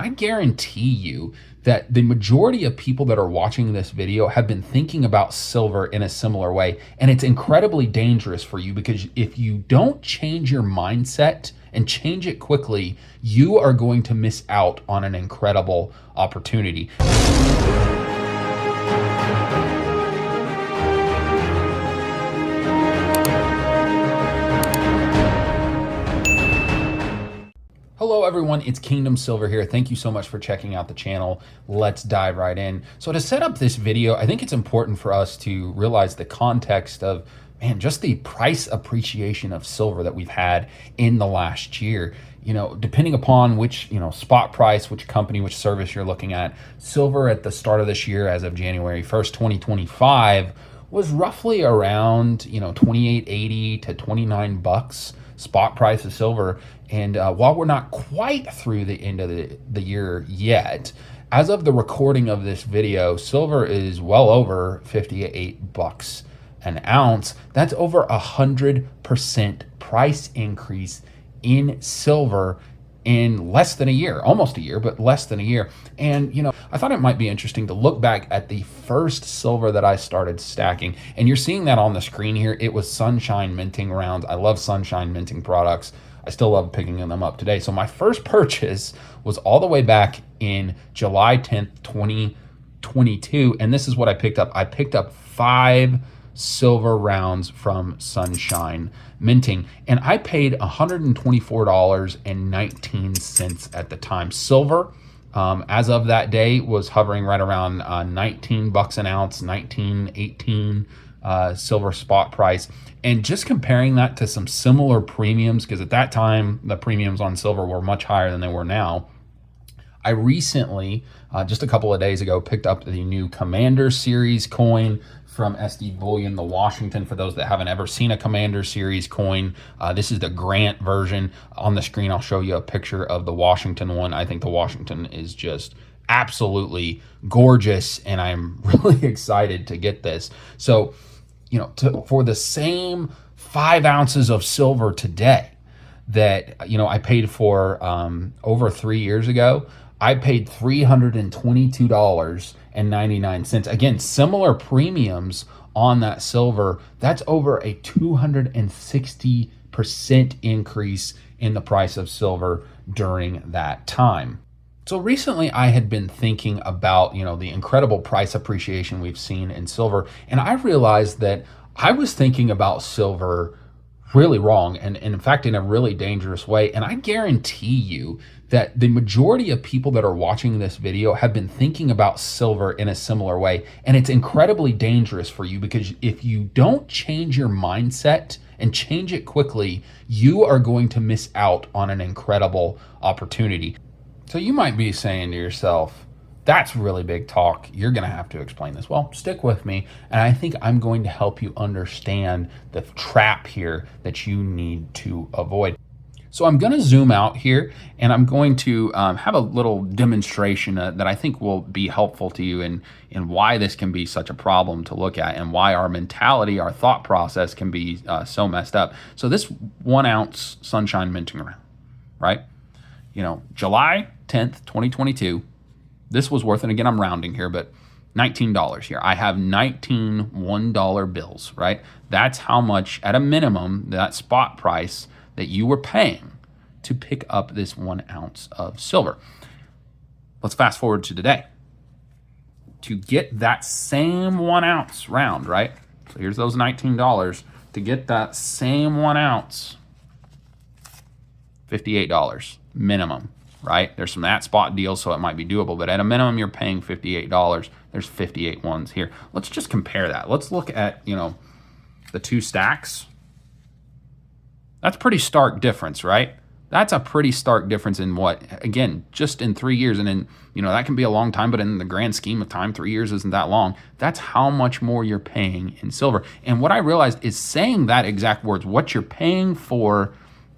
I guarantee you that the majority of people that are watching this video have been thinking about silver in a similar way. And it's incredibly dangerous for you because if you don't change your mindset and change it quickly, you are going to miss out on an incredible opportunity. Hello everyone, it's Kingdom Silver here. Thank you so much for checking out the channel. Let's dive right in. So to set up this video, I think it's important for us to realize the context of, just the price appreciation of silver that we've had in the last year. Depending upon which, spot price, which company, which service you're looking at, silver at the start of this year, as of January 1st, 2025, was roughly around, $28.80 to $29 spot price of silver. And while we're not quite through the end of the year yet, as of the recording of this video, silver is well over $58 an ounce. That's over 100% price increase in silver in less than a year, almost a year, but less than a year. And, I thought it might be interesting to look back at the first silver that I started stacking. And you're seeing that on the screen here. It was Sunshine Minting rounds. I love Sunshine Minting products. I still love picking them up today. So my first purchase was all the way back in July 10th, 2022. And this is what I picked up. I picked up 5 silver rounds from Sunshine Minting, and I paid $124.19 at the time. Silver, as of that day, was hovering right around $19 an ounce, 19, 18 silver spot price. And just comparing that to some similar premiums, because at that time the premiums on silver were much higher than they were now. I recently, just a couple of days ago, picked up the new Commander Series coin from SD Bullion, the Washington. For those that haven't ever seen a Commander Series coin, this is the Grant version. On the screen, I'll show you a picture of the Washington one. I think the Washington is just absolutely gorgeous, and I'm really excited to get this. So, for the same 5 ounces of silver today that, I paid for over 3 years ago, I paid $322.99. Again, similar premiums on that silver. That's over a 260% increase in the price of silver during that time. So recently I had been thinking about, the incredible price appreciation we've seen in silver. And I realized that I was thinking about silver really wrong, and in fact, in a really dangerous way. And I guarantee you that the majority of people that are watching this video have been thinking about silver in a similar way. And it's incredibly dangerous for you because if you don't change your mindset and change it quickly, you are going to miss out on an incredible opportunity. So you might be saying to yourself, that's really big talk. You're going to have to explain this. Well, stick with me, and I think I'm going to help you understand the trap here that you need to avoid. So I'm going to zoom out here, and I'm going to have a little demonstration that I think will be helpful to you in why this can be such a problem to look at, and why our mentality, our thought process can be so messed up. So this 1 ounce Sunshine Minting round, right? July 10th, 2022, this was worth, and again, I'm rounding here, but $19 here. I have 19 $1 bills, right? That's how much, at a minimum, that spot price that you were paying to pick up this 1 ounce of silver. Let's fast forward to today. To get that same 1 ounce round, right? So here's those $19. To get that same 1 ounce, $58 minimum, right? There's some at spot deals, so it might be doable, but at a minimum, you're paying $58. There's 58 ones here. Let's just compare that. Let's look at, the 2 stacks. That's pretty stark difference, right? That's a pretty stark difference in what, again, just in 3 years. And in, that can be a long time, but in the grand scheme of time, 3 years isn't that long. That's how much more you're paying in silver. And what I realized is saying that exact words, what you're paying for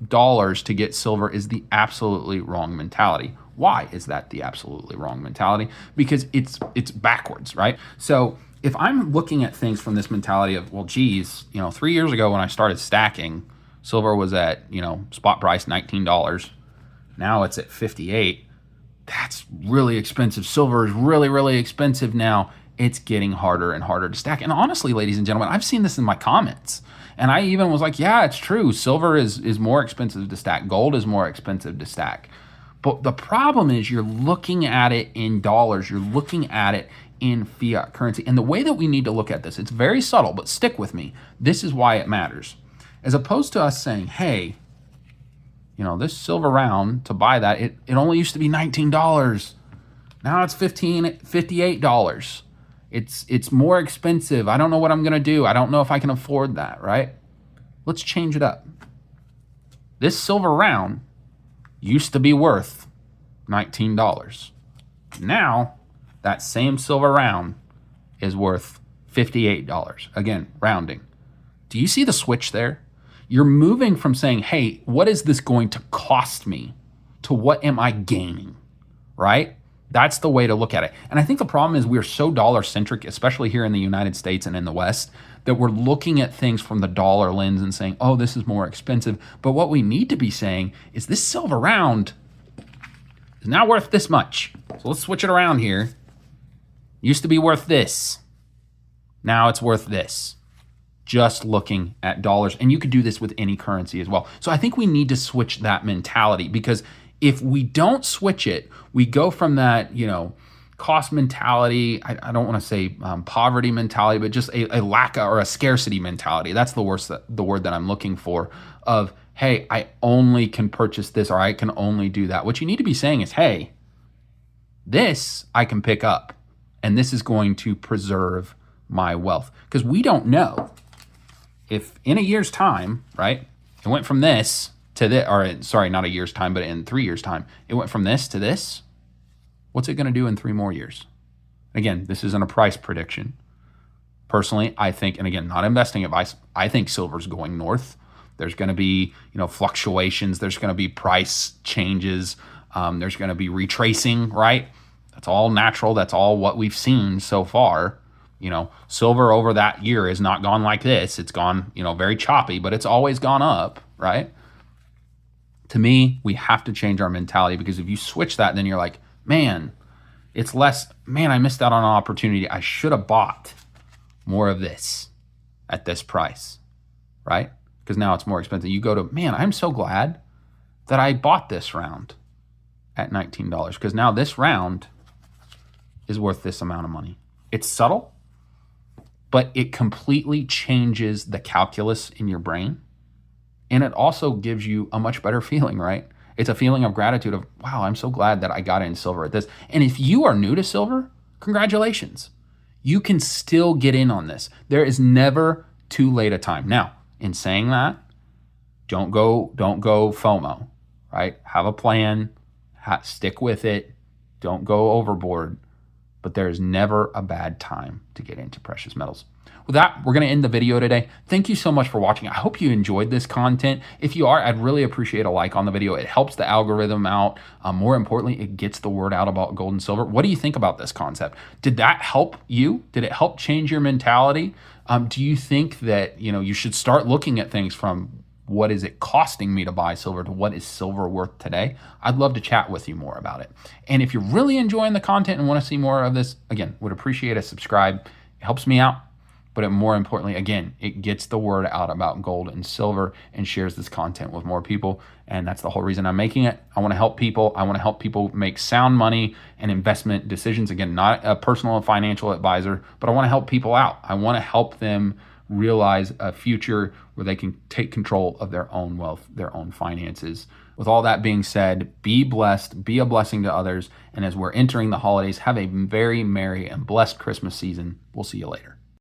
dollars to get silver, is the absolutely wrong mentality. Why is that the absolutely wrong mentality? Because it's backwards, right? So if I'm looking at things from this mentality of, well, geez, 3 years ago when I started stacking, silver was at, spot price $19. Now it's at 58. that's really expensive. Silver is really, really expensive now. It's getting harder and harder to stack. And honestly, ladies and gentlemen, I've seen this in my comments. And I even was like, yeah, it's true. Silver is more expensive to stack. Gold is more expensive to stack. But the problem is you're looking at it in dollars. You're looking at it in fiat currency. And the way that we need to look at this, it's very subtle, but stick with me. This is why it matters. As opposed to us saying, hey, this silver round, to buy that, it only used to be $19. Now it's $58. It's more expensive. I don't know what I'm going to do. I don't know if I can afford that, right? Let's change it up. This silver round used to be worth $19. Now, that same silver round is worth $58. Again, rounding. Do you see the switch there? You're moving from saying, hey, what is this going to cost me, to what am I gaining, right? That's the way to look at it. And I think the problem is we're so dollar-centric, especially here in the United States and in the West, that we're looking at things from the dollar lens and saying, oh, this is more expensive. But what we need to be saying is this silver round is now worth this much. So let's switch it around here. Used to be worth this. Now it's worth this. Just looking at dollars. And you could do this with any currency as well. So I think we need to switch that mentality, because if we don't switch it, we go from that, cost mentality. I don't want to say poverty mentality, but just a lack or a scarcity mentality. That's the word that I'm looking for, of, hey, I only can purchase this, or I can only do that. What you need to be saying is, hey, this I can pick up, and this is going to preserve my wealth. Because we don't know if in a year's time, right, it went from this to this, or sorry, not a year's time, but in 3 years' time, it went from this to this. What's it going to do in 3 more years? Again, this isn't a price prediction. Personally, I think, and again, not investing advice, I think silver's going north. There's going to be, fluctuations. There's going to be price changes. There's going to be retracing, right? That's all natural. That's all what we've seen so far. Silver over that year has not gone like this. It's gone, very choppy, but it's always gone up, right? To me, we have to change our mentality, because if you switch that, then you're like, man, it's less, man, I missed out on an opportunity. I should have bought more of this at this price, right? Because now it's more expensive. You go to, man, I'm so glad that I bought this round at $19, because now this round is worth this amount of money. It's subtle, but it completely changes the calculus in your brain. And it also gives you a much better feeling, right? It's a feeling of gratitude of, wow, I'm so glad that I got in silver at this. And if you are new to silver, congratulations. You can still get in on this. There is never too late a time. Now, in saying that, don't go FOMO, right? Have a plan, stick with it. Don't go overboard. But there is never a bad time to get into precious metals. With that, we're going to end the video today. Thank you so much for watching. I hope you enjoyed this content. If you are, I'd really appreciate a like on the video. It helps the algorithm out. More importantly, it gets the word out about gold and silver. What do you think about this concept? Did that help you? Did it help change your mentality? Do you think that you should start looking at things from what is it costing me to buy silver to what is silver worth today? I'd love to chat with you more about it. And if you're really enjoying the content and want to see more of this, again, would appreciate a subscribe. It helps me out. But more importantly, again, it gets the word out about gold and silver and shares this content with more people. And that's the whole reason I'm making it. I want to help people. I want to help people make sound money and investment decisions. Again, not a personal and financial advisor, but I want to help people out. I want to help them realize a future where they can take control of their own wealth, their own finances. With all that being said, be blessed, be a blessing to others. And as we're entering the holidays, have a very merry and blessed Christmas season. We'll see you later.